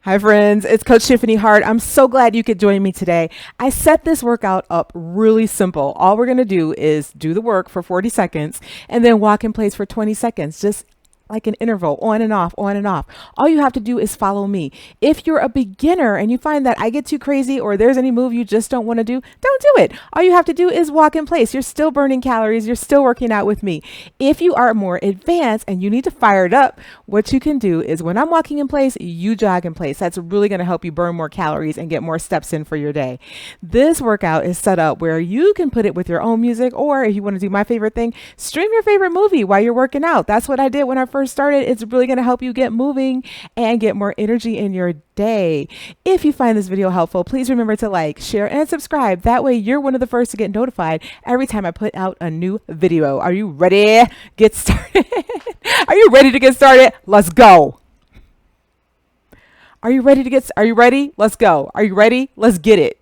Hi, friends. It's Coach Tiffany Hart. I'm so glad you could join me today. I set this workout up really simple. All we're going to do is do the work for 40 seconds and then walk in place for 20 seconds. Just like an interval, on and off, on and off. All you have to do is follow me. If you're a beginner and you find that I get too crazy or there's any move you just don't want to do, don't do it. All you have to do is walk in place. You're still burning calories. You're still working out with me. If you are more advanced and you need to fire it up, what you can do is when I'm walking in place, you jog in place. That's really going to help you burn more calories and get more steps in for your day. This workout is set up where you can put it with your own music, or if you want to do my favorite thing, stream your favorite movie while you're working out. That's what I did when I first started. It's really going to help you get moving and get more energy in your day. If you find this video helpful, please remember to like, share, and subscribe. That way you're one of the first to get notified every time I put out a new video. Are you ready? Get started. Are you ready to get started? Let's go. Are you ready? Let's go. Are you ready? Let's get it.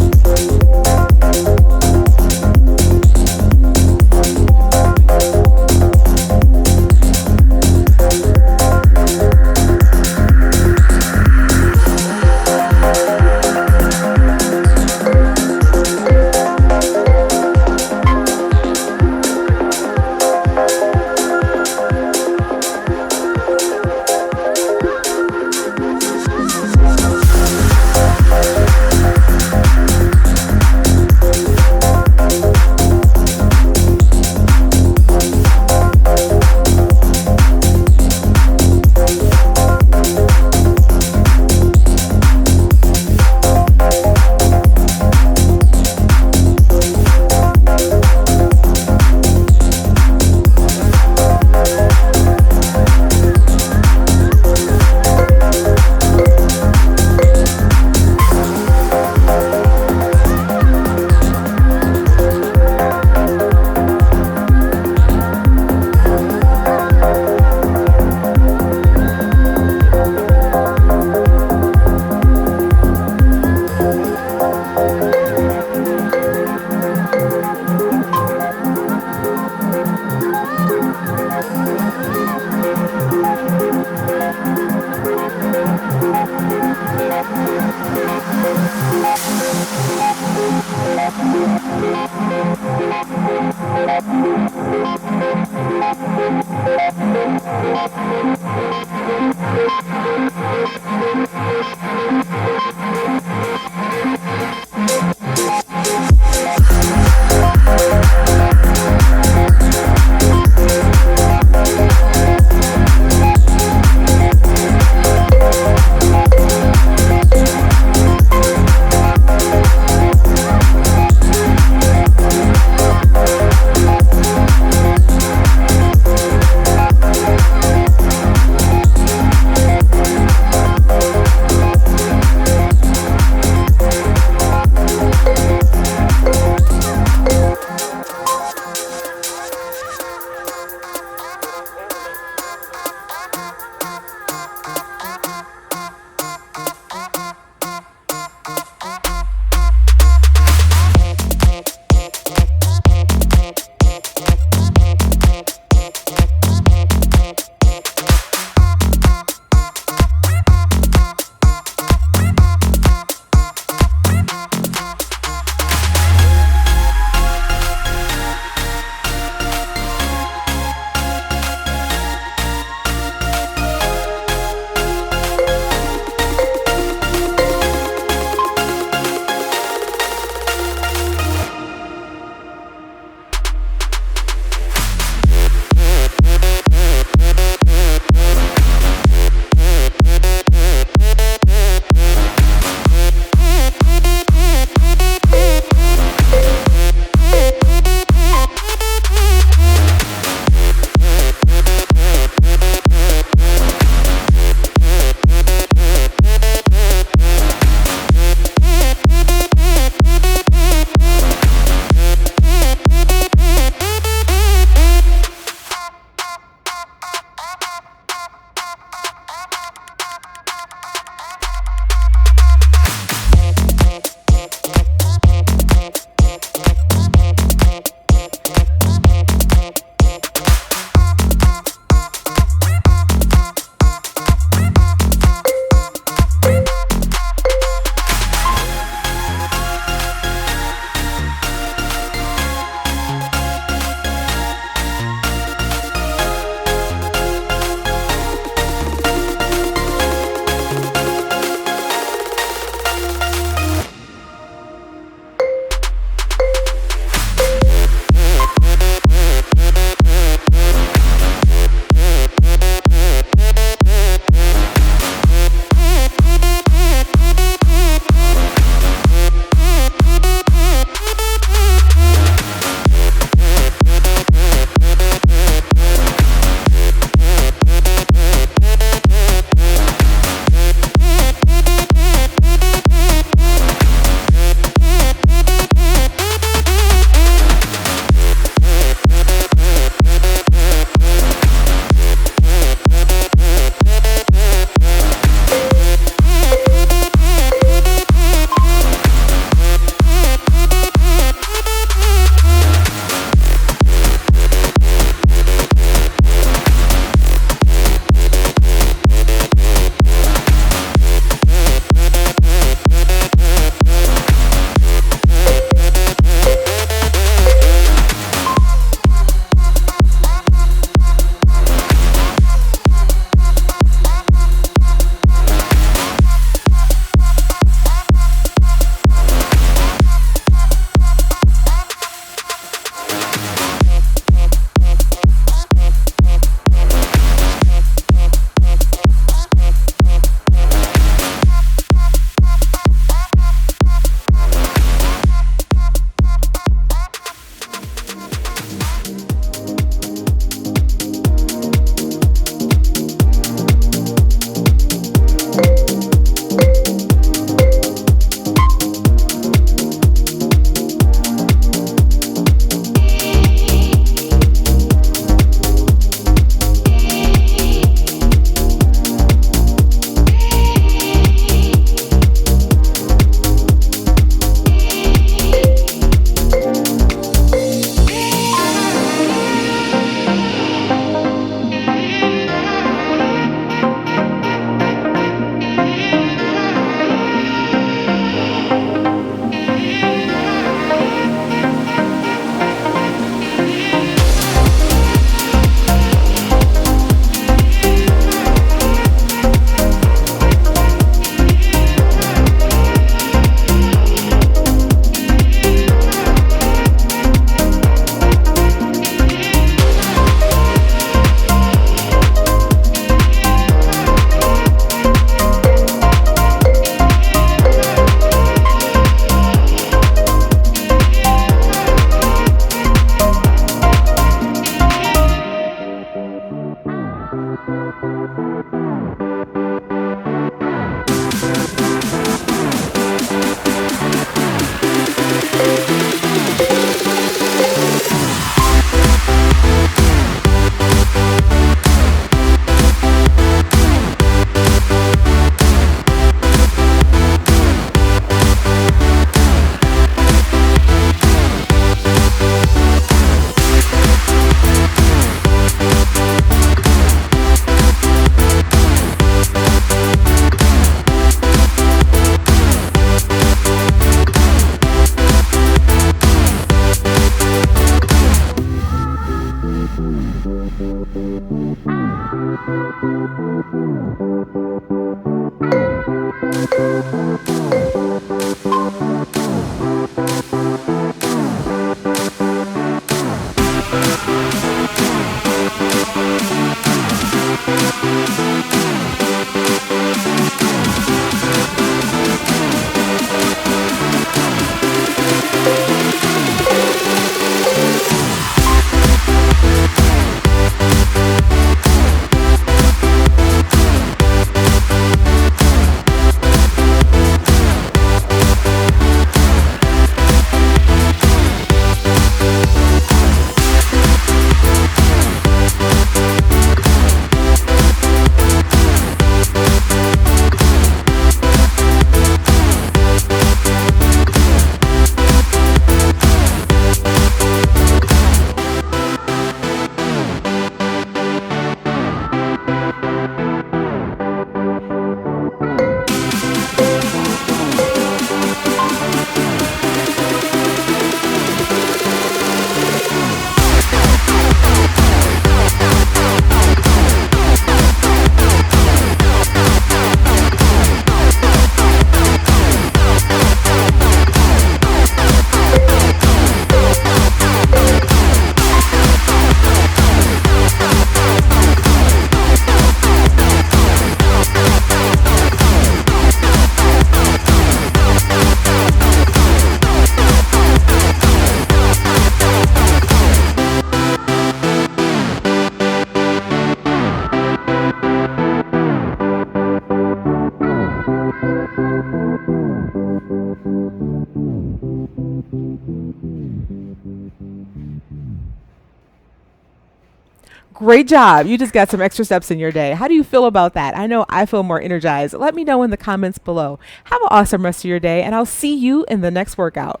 Great job. You just got some extra steps in your day. How do you feel about that? I know I feel more energized. Let me know in the comments below. Have an awesome rest of your day, and I'll see you in the next workout.